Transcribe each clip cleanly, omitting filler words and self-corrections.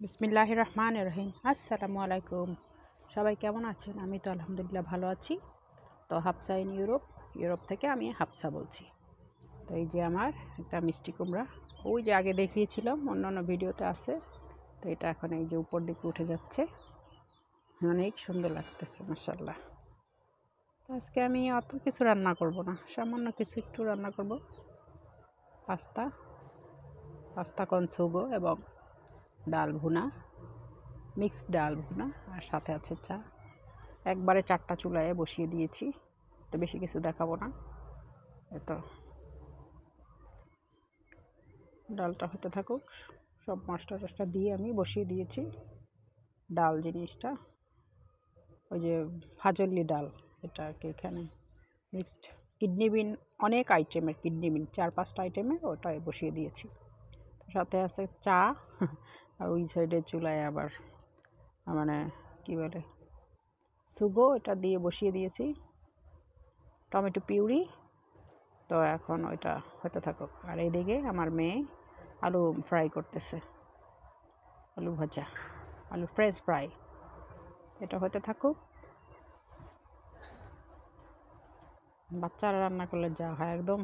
বিসমিল্লাহির রহমানির রহিম। আসসালামু আলাইকুম। সবাই কেমন আছেন? আমি তো আলহামদুলিল্লাহ ভালো আছি। তো হাফসা ইন ইউরোপ থেকে আমি হাফসা বলছি। তো এই যে আমার একটা মিষ্টি কুমড়া, ওই যে আগে দেখিয়েছিলাম অন্যান্য ভিডিওতে আছে। তো এটা এখন এই যে উপর দিকে উঠে যাচ্ছে, অনেক সুন্দর লাগতেছে মাশাআল্লাহ। তো আজকে আমি অত কিছু রান্না করব না, সামান্য কিছু একটু রান্না করব। পাস্তা পাস্তা কনসুগো এবং ডাল ভুনা, মিক্সড ডাল ভুনা, আর সাথে আছে চা। একবারে 4টা চুলায় বসিয়ে দিয়েছি, তো বেশি কিছু দেখাবো না। এতো ডালটা হতে থাকুক, সব মশলা টশলা দিয়ে আমি বসিয়ে দিয়েছি। ডাল জিনিসটা ওই যে ফাজলি ডাল, এটা আর কি এখানে মিক্সড কিডনি বিন, অনেক আইটেমের কিডনি বিন, 4-5টা আইটেমের ওটাই বসিয়ে দিয়েছি। সাথে আছে চা আর ওই সাইডের চুলায় আবার মানে কি বলে সুগো, এটা দিয়ে বসিয়ে দিয়েছি। টমেটো পিউরি, তো এখন ওইটা হতে থাকুক। আর এইদিকে আমার মেয়ে আলু ফ্রাই করতেছে, আলু ভাজা, আলু ফ্রেঞ্চ ফ্রাই, এটা হতে থাকুক। বাচ্চারা রান্না করলে যা হয়, একদম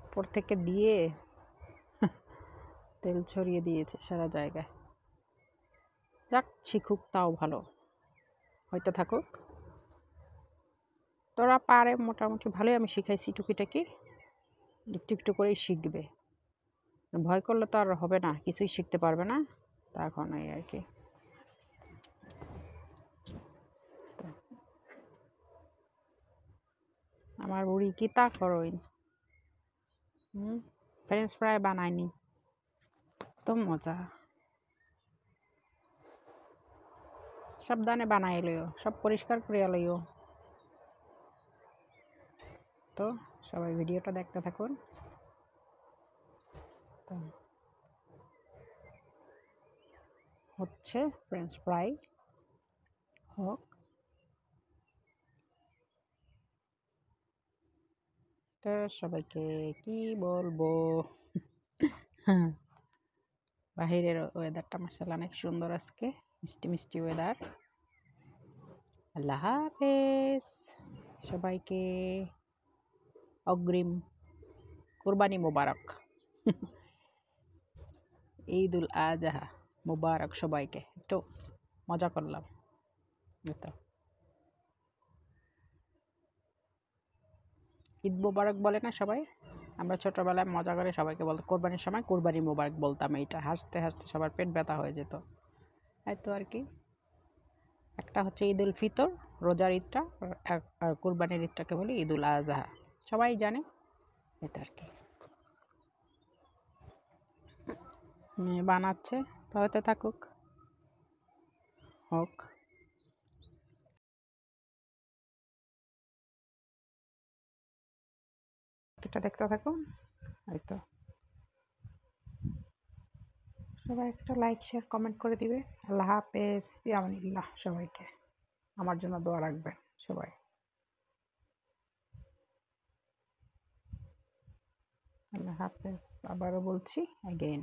উপর থেকে দিয়ে তেল ছড়িয়ে দিয়েছে সারা জায়গায়। যাক, শিখুক, তাও ভালো, হইতে থাকুক। তোরা পারে মোটামুটি ভালোই, আমি শিখাইছি টুকিটাকি, একটু একটু করেই শিখবে। ভয় করলে তো আর হবে না, কিছুই শিখতে পারবে না। তা এখন এই আর কি। আমার বুড়ি কি তা করইন, ফ্রেঞ্চ ফ্রাই বানায়নি, তো মজা। সাবধানে বানাই লইও, সব পরিষ্কার করিয়া লইও। তো সবাই ভিডিওটা দেখতে থাকুন। তো হচ্ছে ফ্রেঞ্চ ফ্রাই হোক। তো সবাইকে কি বলবো, বাহিরের ওয়েদারটা মাশাআল্লাহ অনেক সুন্দর আজকে, মিষ্টি মিষ্টি ওয়েদার। আল্লাহ হাফেজ সবাইকে, অগ্রিম কুরবানি মোবারক, ঈদুল আজহা মোবারক সবাইকে। একটু মজা করলাম, তো ঈদ মোবারক বলে না সবাই? আমরা ছোটবেলায় মজা করে সবাইকে বলতো, কোরবানির সময় কোরবানি মোবারক বলতাম, এইটা হাসতে হাসতে সবার পেট ব্যথা হয়ে যেত। এই তো আর কি। একটা হচ্ছে ঈদ উল ফিতর, রোজার ঈদটা, আর কোরবানির ঈদটাকে বলি ঈদুল আজহা, সবাই জানে। এটা আর কি বানাচ্ছে, তো হতে থাকুক, হোক। এটা দেখতে থাকুন। হয়তো সবাই একটা লাইক শেয়ার কমেন্ট করে দিবে। আল্লাহ হাফেজ, ফিয়ামানিল্লাহ। সবাইকে আমার জন্য দোয়া রাখবেন সবাই। আল্লাহ হাফেজ, আবারও বলছি, অ্যাগেইন।